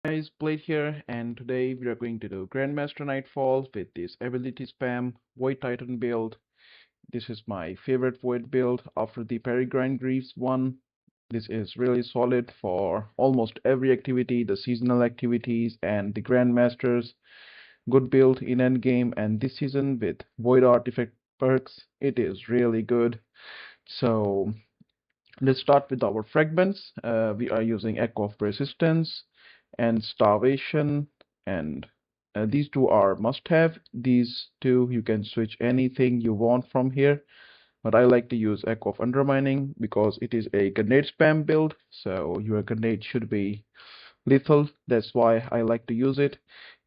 Guys, Blade here, and today we are going to do Grandmaster Nightfall with this ability spam Void Titan build. This is my favorite Void build after the Peregrine Greaves one. This is really solid for almost every activity, the seasonal activities and the Grandmasters. Good build in endgame, and this season with Void Artifact perks, it is really good. So let's start with our fragments. We are using Echo of Resistance and Starvation, and these two are must-have. These two you can switch anything you want from here, but I like to use Echo of Undermining because it is a grenade spam build, so your grenade should be lethal. That's why I like to use it.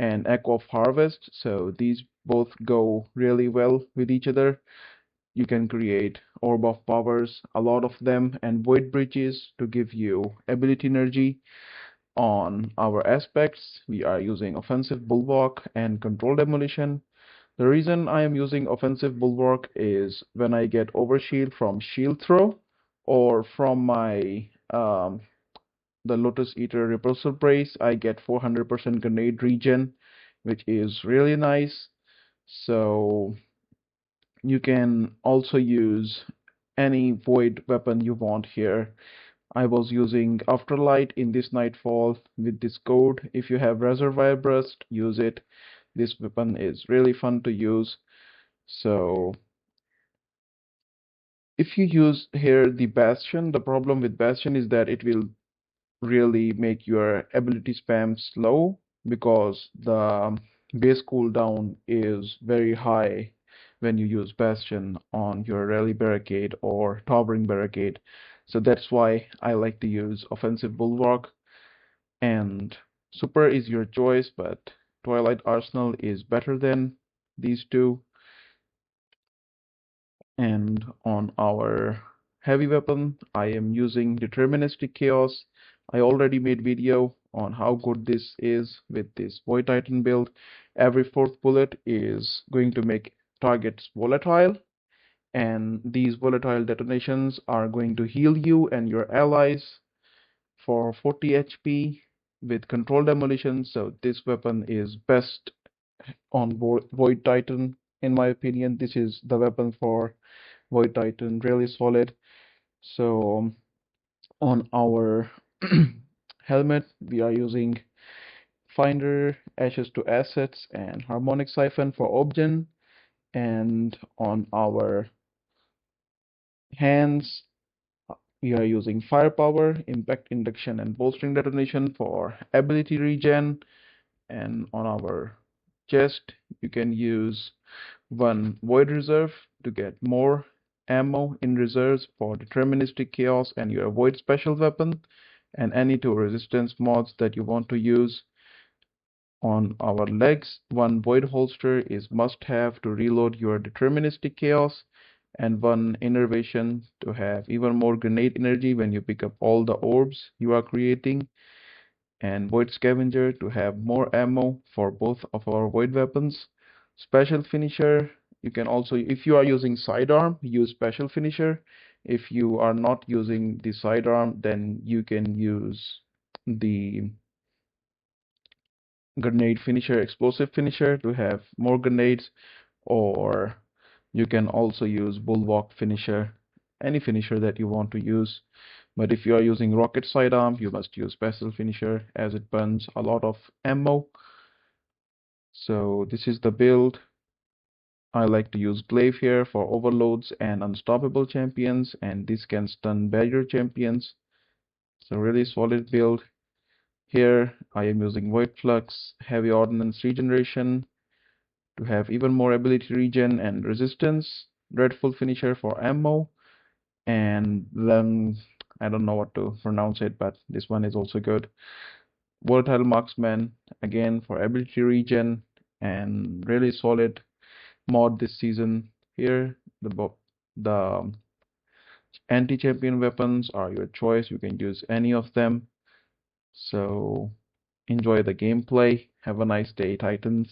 And Echo of Harvest, so these both go really well with each other. You can create Orb of Powers, a lot of them, and Void Bridges to give you ability energy. On our aspects, we are using Offensive Bulwark and Control Demolition. The reason I am using Offensive Bulwark is when I get Overshield from Shield Throw or from my the Lotus Eater Repulsor Brace, I get 400% grenade regen, which is really nice. So you can also use any void weapon you want here. I was using Afterlight in this Nightfall with this code. If you have Reservoir Burst, use it. This weapon is really fun to use. So if you use here the Bastion, the problem with Bastion is that it will really make your ability spam slow because the base cooldown is very high when you use Bastion on your Rally Barricade or Towering Barricade. So that's why I like to use Offensive Bulwark, and Super is your choice, but Twilight Arsenal is better than these two. And on our heavy weapon, I am using Deterministic Chaos. I already made video on how good this is with this Void Titan build. Every fourth bullet is going to make targets volatile, and these volatile detonations are going to heal you and your allies for 40 HP with Control Demolition. So this weapon is best on Void Titan. In my opinion, this is the weapon for Void Titan, really solid. So on our helmet, we are using Finder, Ashes to Assets, and Harmonic Siphon for Obgen. And on our hands, we are using Firepower, Impact Induction, and Bolstering Detonation for ability regen. And on our chest, you can use one Void Reserve to get more ammo in reserves for Deterministic Chaos and your Void special weapon, and any two resistance mods that you want to use. On our legs, one Void Holster is must have to reload your Deterministic Chaos, and one Innervation to have even more grenade energy when you pick up all the orbs you are creating, and Void Scavenger to have more ammo for both of our Void weapons. Special Finisher, you can also, if you are using Sidearm, use Special Finisher. If you are not using the Sidearm, then you can use the Grenade Finisher, Explosive Finisher to have more grenades, or you can also use Bulwark Finisher, any finisher that you want to use. But if you are using Rocket Sidearm, you must use Special Finisher as it burns a lot of ammo. So this is the build. I like to use Glaive here for overloads and unstoppable champions, and this can stun barrier champions. So really solid build. Here I am using Void Flux, Heavy Ordnance Regeneration to have even more ability regen and resistance, Dreadful Finisher for ammo, and then I don't know what to pronounce it, but this one is also good. Volatile Marksman, again for ability regen, and really solid mod this season. Here, the anti-champion weapons are your choice. You can use any of them. So enjoy the gameplay. Have a nice day, Titans.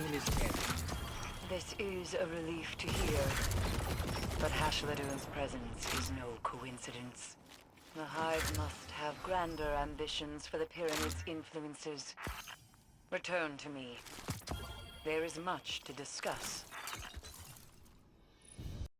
Platoon is dead. This is a relief to hear. But Hashladun's presence is no coincidence. The Hive must have grander ambitions for the Pyramid's influences. Return to me. There is much to discuss.